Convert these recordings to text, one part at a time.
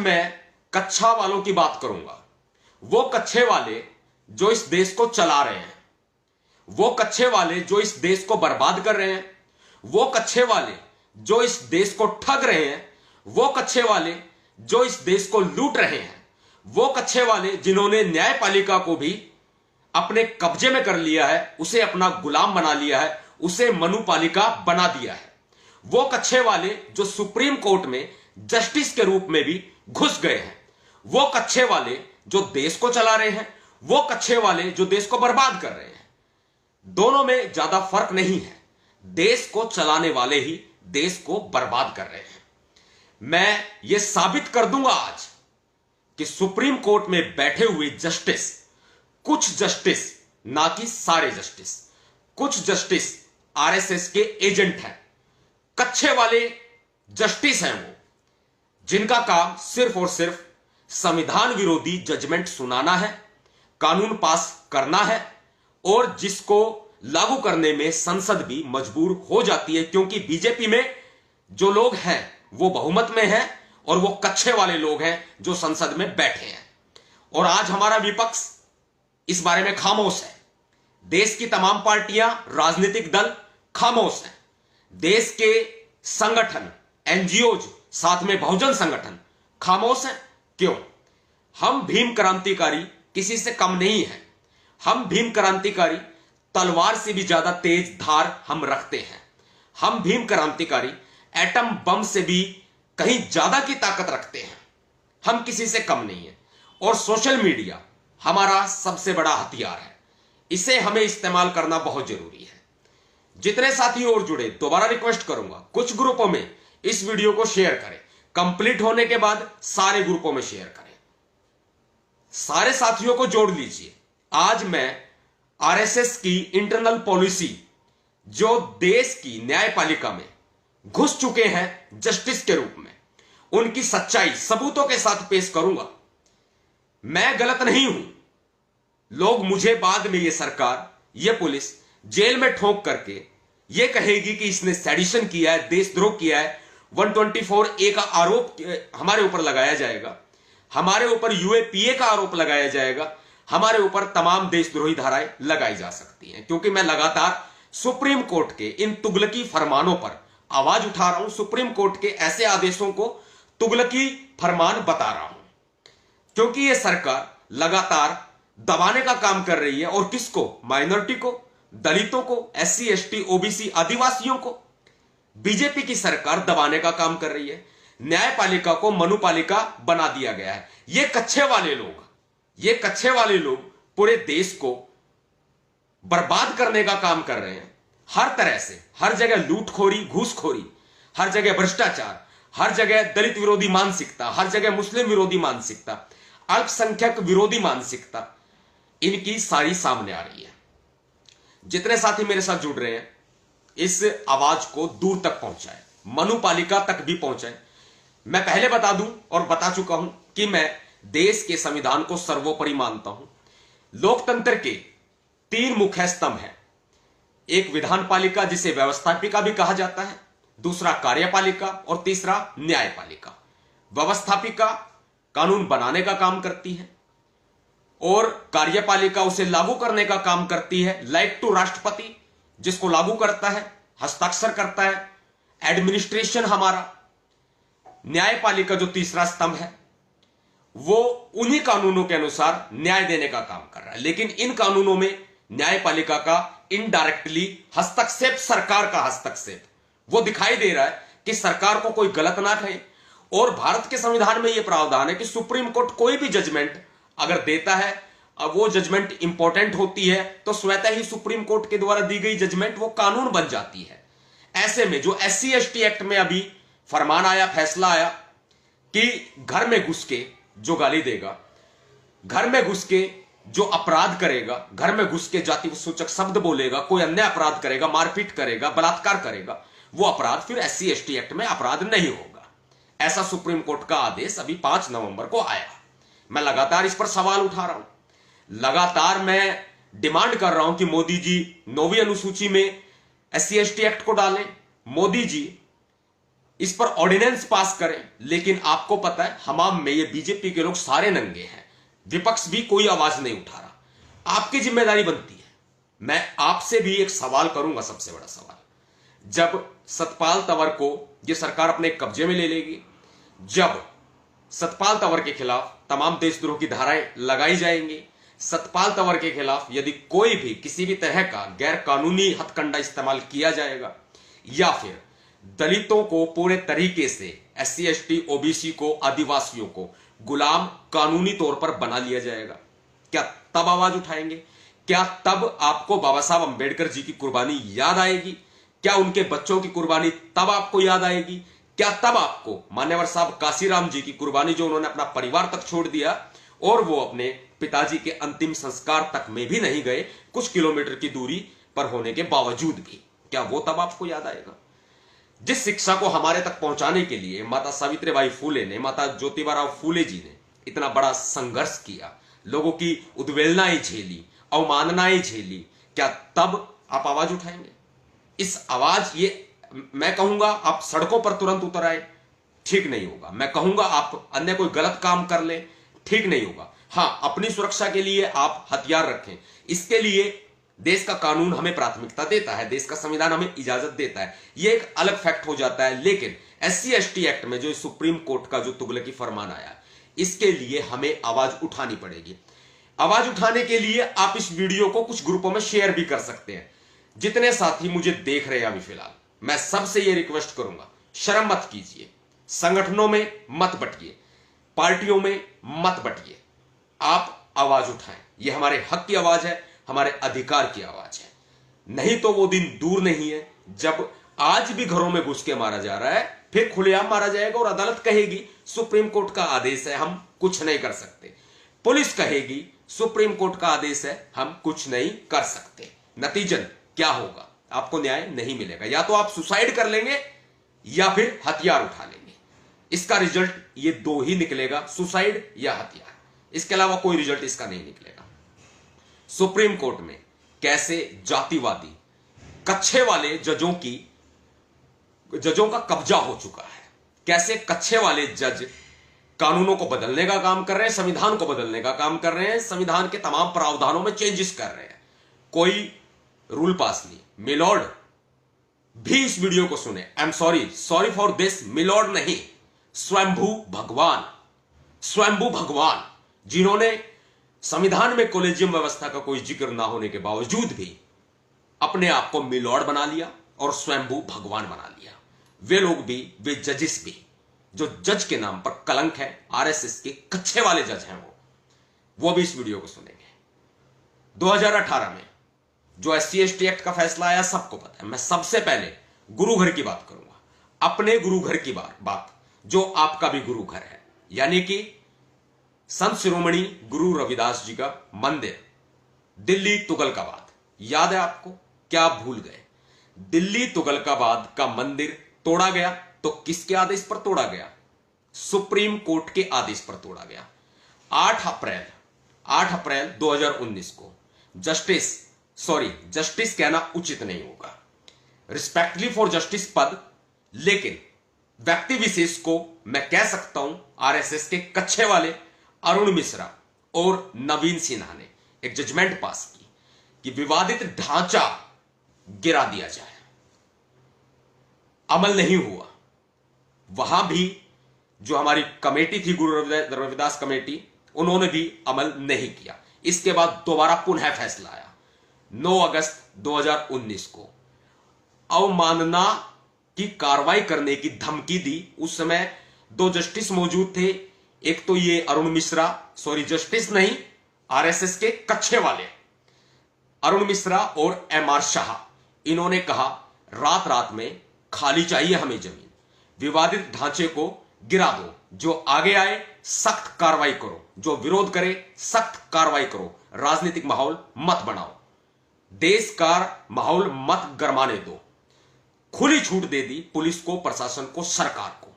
मैं कच्छा वालों की बात करूंगा। वो कच्छे वाले जो इस देश को चला रहे हैं, वो कच्छे वाले जो इस देश को बर्बाद कर रहे हैं, वो कच्छे वाले जो इस देश को ठग रहे हैं, वो कच्छे वाले जो इस देश को लूट रहे हैं, वो कच्छे वाले जिन्होंने न्यायपालिका को भी अपने कब्जे में कर लिया है, उसे अपना गुलाम बना लिया है, उसे मनुपालिका बना दिया है। वो कच्छे वाले जो सुप्रीम कोर्ट में जस्टिस के रूप में भी घुस गए हैं, वो कच्छे वाले जो देश को चला रहे हैं, वो कच्छे वाले जो देश को बर्बाद कर रहे हैं। दोनों में ज्यादा फर्क नहीं है। देश को चलाने वाले ही देश को बर्बाद कर रहे हैं। मैं यह साबित कर दूंगा आज कि सुप्रीम कोर्ट में बैठे हुए जस्टिस, कुछ जस्टिस, ना कि सारे जस्टिस, कुछ जस्टिस आरएसएस के एजेंट हैं, कच्छे वाले जस्टिस हैं वो, जिनका काम सिर्फ और सिर्फ संविधान विरोधी जजमेंट सुनाना है, कानून पास करना है, और जिसको लागू करने में संसद भी मजबूर हो जाती है, क्योंकि बीजेपी में जो लोग हैं वो बहुमत में हैं और वो कच्छे वाले लोग हैं जो संसद में बैठे हैं। और आज हमारा विपक्ष इस बारे में खामोश है। देश की तमाम पार्टियां, राजनीतिक दल खामोश हैं। देश के संगठन, एनजीओज, साथ में बहुजन संगठन खामोश हैं। क्यों? हम भीम क्रांतिकारी किसी से कम नहीं है। हम भीम क्रांतिकारी तलवार से भी ज्यादा तेज धार हम रखते हैं। हम भीम क्रांतिकारी एटम बम से भी कहीं ज्यादा की ताकत रखते हैं। हम किसी से कम नहीं है। और सोशल मीडिया हमारा सबसे बड़ा हथियार है। इसे हमें इस्तेमाल करना बहुत जरूरी है। जितने साथी और जुड़े, दोबारा रिक्वेस्ट करूंगा, कुछ ग्रुपों में इस वीडियो को शेयर करें। कंप्लीट होने के बाद सारे ग्रुपों में शेयर करें। सारे साथियों को जोड़ लीजिए। आज मैं आरएसएस की इंटरनल पॉलिसी, जो देश की न्यायपालिका में घुस चुके हैं जस्टिस के रूप में, उनकी सच्चाई सबूतों के साथ पेश करूंगा। मैं गलत नहीं हूं। लोग मुझे बाद में, ये सरकार, ये पुलिस जेल में ठोक करके ये कहेगी कि इसने सेडिशन किया है, देशद्रोह किया है, 124A का आरोप हमारे ऊपर लगाया जाएगा, हमारे ऊपर यूएपीए का आरोप लगाया जाएगा, हमारे ऊपर तमाम देशद्रोही धाराएं लगाई जा सकती हैं। क्योंकि मैं लगातार सुप्रीम कोर्ट के इन तुगलकी फरमानों पर आवाज उठा रहा हूं। सुप्रीम कोर्ट के ऐसे आदेशों को तुगलकी फरमान बता रहा हूं, क्योंकि यह सरकार लगातार दबाने का काम कर रही है। और किसको? माइनॉरिटी को, दलितों को, एससी, एसटी, ओबीसी, आदिवासियों को बीजेपी की सरकार दबाने का काम कर रही है। न्यायपालिका को मनुपालिका बना दिया गया है। ये कच्छे वाले लोग पूरे देश को बर्बाद करने का काम कर रहे हैं। हर तरह से, हर जगह लूटखोरी, घूसखोरी, हर जगह भ्रष्टाचार, हर जगह दलित विरोधी मानसिकता, हर जगह मुस्लिम विरोधी मानसिकता, अल्पसंख्यक विरोधी मानसिकता, इनकी सारी सामने आ रही है। जितने साथी मेरे साथ जुड़ रहे हैं, इस आवाज को दूर तक पहुंचाएं, मनुपालिका तक भी पहुंचाएं। मैं पहले बता दूं और बता चुका हूं कि मैं देश के संविधान को सर्वोपरि मानता हूं। लोकतंत्र के 3 मुख्य स्तंभ हैं। एक विधानपालिका, जिसे व्यवस्थापिका भी कहा जाता है, दूसरा कार्यपालिका और तीसरा न्यायपालिका। व्यवस्थापिका कानून बनाने का काम करती है और कार्यपालिका उसे लागू करने का काम करती है। लाइक टू राष्ट्रपति, जिसको लागू करता है, हस्ताक्षर करता है, एडमिनिस्ट्रेशन हमारा। न्यायपालिका जो तीसरा स्तंभ है, वो उन्हीं कानूनों के अनुसार न्याय देने का काम कर रहा है। लेकिन इन कानूनों में न्यायपालिका का इनडायरेक्टली हस्तक्षेप, सरकार का हस्तक्षेप, वो दिखाई दे रहा है कि सरकार को कोई गलत ना कहे। और भारत के संविधान में यह प्रावधान है कि सुप्रीम कोर्ट कोई भी जजमेंट अगर देता है, अब वो जजमेंट इंपॉर्टेंट होती है, तो स्वतः ही सुप्रीम कोर्ट के द्वारा दी गई जजमेंट वो कानून बन जाती है। ऐसे में जो एससी एसटी एक्ट में अभी फरमान आया, फैसला आया कि घर में घुस के जो गाली देगा, घर में घुस के जो अपराध करेगा, घर में घुस के जाति सूचक शब्द बोलेगा, कोई अन्य अपराध करेगा, मारपीट करेगा, बलात्कार करेगा, वो अपराध फिर एससी एसटी एक्ट में अपराध नहीं होगा। ऐसा सुप्रीम कोर्ट का आदेश अभी 5 नवंबर को आया। मैं लगातार इस पर सवाल उठा रहा हूं। लगातार मैं डिमांड कर रहा हूं कि मोदी जी 9वीं अनुसूची में एससी एसटी एक्ट को डालें। मोदी जी इस पर ऑर्डिनेंस पास करें, लेकिन आपको पता है हमाम में ये बीजेपी के लोग सारे नंगे हैं, विपक्ष भी कोई आवाज नहीं उठा रहा। आपकी जिम्मेदारी बनती है। मैं आपसे भी एक सवाल करूंगा, सबसे बड़ा सवाल, जब सतपाल तंवर को ये सरकार अपने कब्जे में ले लेगी, जब सतपाल तंवर के खिलाफ तमाम देशद्रोह की धाराएं लगाई जाएंगी, सतपाल तंवर के खिलाफ यदि कोई भी किसी भी तरह का गैर कानूनी हथकंडा इस्तेमाल किया जाएगा, या फिर दलितों को पूरे तरीके से, SC ST OBC को, आदिवासियों को गुलाम कानूनी तौर पर बना लिया जाएगा, क्या तब आवाज उठाएंगे? क्या तब आपको बाबा साहब अंबेडकर जी की कुर्बानी याद आएगी? क्या उनके बच्चों की कुर्बानी तब आपको याद आएगी? क्या तब आपको मान्यवर साहब काशीराम जी की कुर्बानी, जो उन्होंने अपना परिवार तक छोड़ दिया और वो अपने पिताजी के अंतिम संस्कार तक में भी नहीं गए, कुछ किलोमीटर की दूरी पर होने के बावजूद भी, क्या वो तब आपको याद आएगा? जिस शिक्षा को हमारे तक पहुंचाने के लिए माता सावित्रीबाई फूले ने, माता ज्योतिबाराव फूले जी ने इतना बड़ा संघर्ष किया, लोगों की उद्वेलनाएं झेली, अवमाननाएं झेली, क्या तब आप आवाज उठाएंगे? इस आवाज, ये मैं कहूंगा आप सड़कों पर तुरंत उतर आए, ठीक नहीं होगा। मैं कहूंगा आप अन्य कोई गलत काम कर ले, ठीक नहीं होगा। हां, अपनी सुरक्षा के लिए आप हथियार रखें, इसके लिए देश का कानून हमें प्राथमिकता देता है, देश का संविधान हमें इजाजत देता है, यह एक अलग फैक्ट हो जाता है। लेकिन SC ST एक्ट में जो सुप्रीम कोर्ट का जो तुगलकी फरमान आया, इसके लिए हमें आवाज उठानी पड़ेगी। आवाज उठाने के लिए आप इस वीडियो को कुछ ग्रुपों में शेयर भी कर सकते हैं। जितने साथी मुझे देख रहे हैं अभी फिलहाल, मैं सबसे यह रिक्वेस्ट करूंगा, शर्म मत कीजिए, संगठनों में मत बटिए, पार्टियों में मत बटिए, आप आवाज उठाएं। यह हमारे हक की आवाज है, हमारे अधिकार की आवाज है। नहीं तो वो दिन दूर नहीं है जब आज भी घरों में घुस के मारा जा रहा है, फिर खुलेआम मारा जाएगा और अदालत कहेगी सुप्रीम कोर्ट का आदेश है, हम कुछ नहीं कर सकते। पुलिस कहेगी सुप्रीम कोर्ट का आदेश है, हम कुछ नहीं कर सकते। नतीजन क्या होगा? आपको न्याय नहीं मिलेगा। या तो आप सुसाइड कर लेंगे या फिर हथियार उठा लेंगे। इसका रिजल्ट ये दो ही निकलेगा, सुसाइड या हथियार। इसके अलावा कोई रिजल्ट इसका नहीं निकलेगा। सुप्रीम कोर्ट में कैसे जातिवादी कच्छे वाले जजों का कब्जा हो चुका है, कैसे कच्छे वाले जज कानूनों को बदलने का काम कर रहे हैं, संविधान को बदलने का काम कर रहे हैं, संविधान के तमाम प्रावधानों में चेंजेस कर रहे हैं। कोई रूल पास नहीं। मिलॉर्ड भी इस वीडियो को सुने। I am sorry for this. Milord नहीं, स्वयंभू भगवान, स्वयंभू भगवान, जिन्होंने संविधान में कॉलेजियम व्यवस्था का कोई जिक्र ना होने के बावजूद भी अपने आप को मिलॉर्ड बना लिया और स्वयंभू भगवान बना लिया। वे लोग भी, वे जजेस भी, जो जज के नाम पर कलंक है, RSS के कच्चे वाले जज हैं, वो भी इस वीडियो को सुनेंगे। 2018 में जो SC ST एक्ट का फैसला आया, सबको पता है। मैं सबसे पहले गुरु घर की बात करूंगा, अपने गुरु घर की बात, जो आपका भी गुरु घर है, यानी कि संत शिरोमणि गुरु रविदास जी का मंदिर दिल्ली तुगलकाबाद। याद है आपको? क्या आप भूल गए? दिल्ली तुगलकाबाद का मंदिर तोड़ा गया तो किसके आदेश पर तोड़ा गया? सुप्रीम कोर्ट के आदेश पर तोड़ा गया। 8 अप्रैल 2019 को जस्टिस कहना उचित नहीं होगा, रिस्पेक्टली फॉर जस्टिस पद, लेकिन व्यक्ति विशेष को मैं कह सकता हूं, RSS के कच्चे वाले अरुण मिश्रा और नवीन सिन्हा ने एक जजमेंट पास की कि विवादित ढांचा गिरा दिया जाए। अमल नहीं हुआ। वहां भी जो हमारी कमेटी थी, गुरु रविदास कमेटी, उन्होंने भी अमल नहीं किया। इसके बाद दोबारा पुनः फैसला आया 9 अगस्त 2019 को। अवमानना की कार्रवाई करने की धमकी दी। उस समय 2 जस्टिस मौजूद थे। एक तो ये अरुण मिश्रा, जस्टिस नहीं, RSS के कच्चे वाले अरुण मिश्रा और MR शाह, इन्होंने कहा रात में खाली चाहिए हमें जमीन, विवादित ढांचे को गिरा दो, जो आगे आए सख्त कार्रवाई करो, जो विरोध करे सख्त कार्रवाई करो, राजनीतिक माहौल मत बनाओ, देश का माहौल मत गरमाने दो। खुली छूट दे दी पुलिस को, प्रशासन को, सरकार को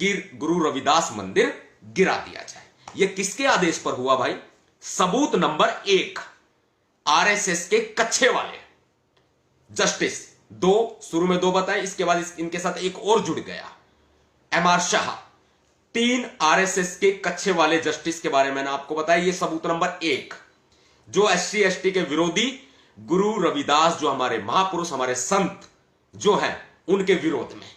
कि गुरु रविदास मंदिर गिरा दिया जाए। यह किसके आदेश पर हुआ भाई? सबूत नंबर 1, RSS के कच्चे वाले जस्टिस। 2 शुरू में 2 बताए, इसके बाद इनके साथ एक और जुड़ गया, एमआर शाह, 3 आरएसएस के कच्चे वाले जस्टिस के बारे में मैंने आपको बताया। ये सबूत नंबर 1, जो SC ST के विरोधी गुरु रविदास, जो हमारे महापुरुष, हमारे संत जो हैं, उनके विरोध में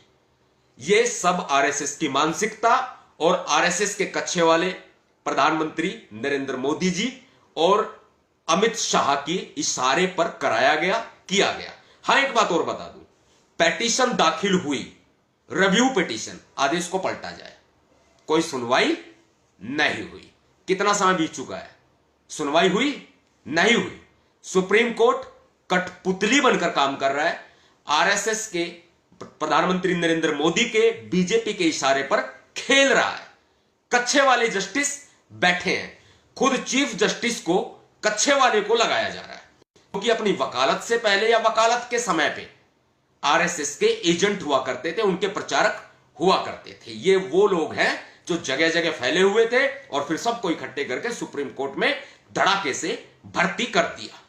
ये सब आरएसएस की मानसिकता और आरएसएस के कच्चे वाले प्रधानमंत्री नरेंद्र मोदी जी और अमित शाह के इशारे पर कराया गया, किया गया। हां, एक बात और बता दूं, पेटिशन दाखिल हुई, रिव्यू पिटीशन, आदेश को पलटा जाए, कोई सुनवाई नहीं हुई। कितना समय बीत चुका है, सुनवाई हुई नहीं हुई। सुप्रीम कोर्ट कठपुतली बनकर काम कर रहा है, आरएसएस के प्रधानमंत्री नरेंद्र मोदी के, बीजेपी के इशारे पर खेल रहा है। कच्चे वाले जस्टिस बैठे हैं, खुद चीफ जस्टिस को कच्चे वाले को लगाया जा रहा है, क्योंकि अपनी वकालत से पहले या वकालत के समय पे आरएसएस के एजेंट हुआ करते थे, उनके प्रचारक हुआ करते थे। ये वो लोग हैं जो जगह जगह फैले हुए थे और फिर सबको इकट्ठे करके सुप्रीम कोर्ट में धड़ाके से भर्ती कर दिया।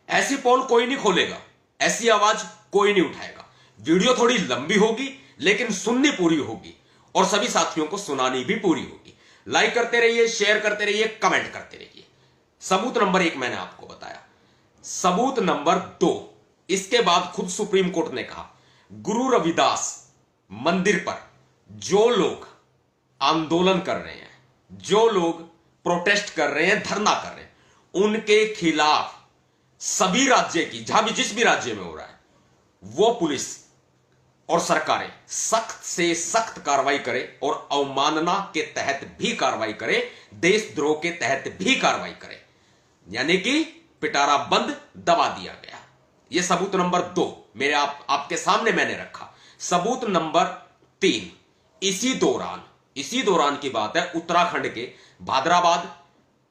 ऐसी पोल कोई नहीं खोलेगा, ऐसी आवाज कोई नहीं उठाएगा। वीडियो थोड़ी लंबी होगी लेकिन सुननी पूरी होगी और सभी साथियों को सुनानी भी पूरी होगी। लाइक करते रहिए, शेयर करते रहिए, कमेंट करते रहिए। सबूत नंबर 1 मैंने आपको बताया। सबूत नंबर 2, इसके बाद खुद सुप्रीम कोर्ट ने कहा, गुरु रविदास मंदिर पर जो लोग आंदोलन कर रहे हैं, जो लोग प्रोटेस्ट कर रहे हैं, धरना कर रहे हैं, उनके खिलाफ सभी राज्य की, जहां भी जिस भी राज्य में हो रहा है, वो पुलिस और सरकारें सख्त से सख्त कार्रवाई करे और अवमानना के तहत भी कार्रवाई करे, देशद्रोह के तहत भी कार्रवाई करे, यानी कि पिटारा बंद दबा दिया गया। यह सबूत नंबर 2 मेरे आपके सामने मैंने रखा। सबूत नंबर 3, इसी दौरान की बात है, उत्तराखंड के भादराबाद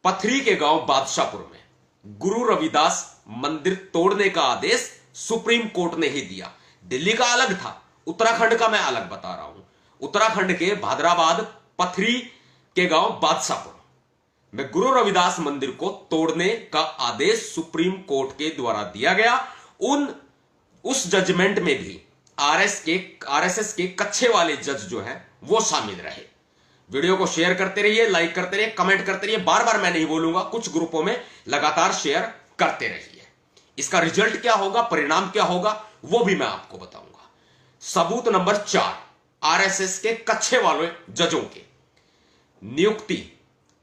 पथरी के गांव बादशाहपुर में गुरु रविदास मंदिर तोड़ने का आदेश सुप्रीम कोर्ट ने ही दिया। दिल्ली का अलग था, उत्तराखंड का मैं अलग बता रहा हूं। उत्तराखंड के भादराबाद पथरी के गांव बादशाहपुर में गुरु रविदास मंदिर को तोड़ने का आदेश सुप्रीम कोर्ट के द्वारा दिया गया। उस जजमेंट में भी आरएसएस के कच्चे वाले जज जो हैं वो शामिल रहे। वीडियो को शेयर करते रहिए, लाइक करते रहिए, कमेंट करते रहिए। बार बार मैं नहीं बोलूंगा, कुछ ग्रुपों में लगातार शेयर करते रहिए। इसका रिजल्ट क्या होगा, परिणाम क्या होगा, वो भी मैं आपको बताऊंगा। सबूत नंबर 4, आरएसएस के कच्चे वाले जजों के नियुक्ति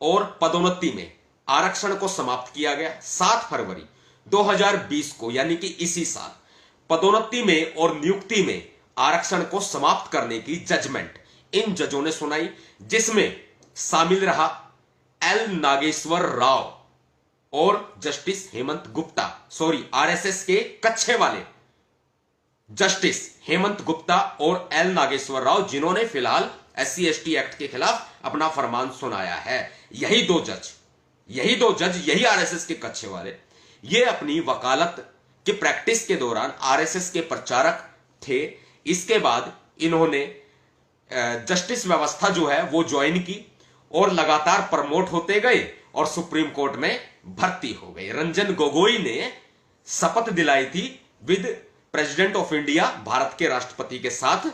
और पदोन्नति में आरक्षण को समाप्त किया गया। 7 फरवरी 2020 को, यानी कि इसी साल, पदोन्नति में और नियुक्ति में आरक्षण को समाप्त करने की जजमेंट इन जजों ने सुनाई, जिसमें शामिल रहा एल नागेश्वर राव और जस्टिस हेमंत गुप्ता। आरएसएस के कच्चे वाले जस्टिस हेमंत गुप्ता और एल नागेश्वर राव, जिन्होंने फिलहाल SC ST एक्ट के खिलाफ अपना फरमान सुनाया है। यही दो जज, यही आरएसएस के कच्चे वाले, ये अपनी वकालत की प्रैक्टिस के दौरान आरएसएस के प्रचारक थे। इसके बाद इन्होंने जस्टिस व्यवस्था जो है वो ज्वाइन की और लगातार प्रमोट होते गए और सुप्रीम कोर्ट में भर्ती हो गए। रंजन गोगोई ने शपथ दिलाई थी with president of India, Bharat के राष्ट्रपति के साथ।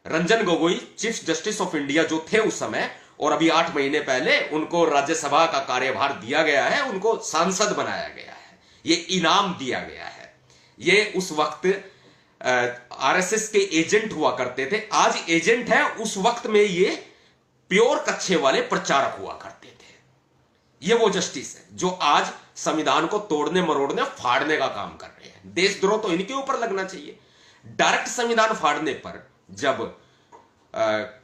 Ranjan Gogoi chief justice of India जो थे उस समय, और अभी 8 महीने पहले उनको राज्यसभा का कार्यभार दिया गया है, उनको सांसद बनाया गया है, ये इनाम दिया गया है। ये उस वक्त आरएसएस के एजेंट हुआ करते थे, आज एजेंट है, उस वक्त में ये प्योर कच्चे वाले प्रचारक हुआ करते थे। ये वो जस्टिस है जो आज संविधान को तोड़ने मरोड़ने फाड़ने का काम कर रहे हैं। देशद्रोह तो इनके ऊपर लगना चाहिए। डायरेक्ट संविधान फाड़ने पर जब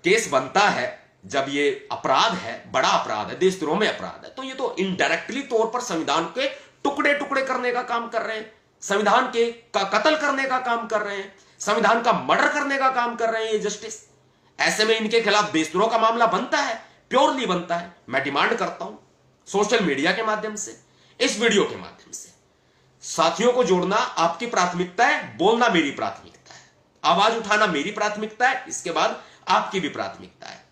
केस बनता है, जब ये अपराध है, बड़ा अपराध है, देशद्रोह में अपराध है, तो ये तो इनडायरेक्टली तौर पर संविधान के टुकड़े टुकड़े करने का काम कर रहे हैं, संविधान के का कत्ल करने का काम कर रहे हैं, संविधान का मर्डर करने का काम कर रहे हैं ये जस्टिस। ऐसे में इनके खिलाफ देशद्रोह का मामला बनता है, प्योरली बनता है। मैं डिमांड करता हूं सोशल मीडिया के माध्यम से, इस वीडियो के माध्यम से, साथियों को जोड़ना आपकी प्राथमिकता है, बोलना मेरी प्राथमिकता है, आवाज उठाना मेरी प्राथमिकता है, इसके बाद आपकी भी प्राथमिकता है।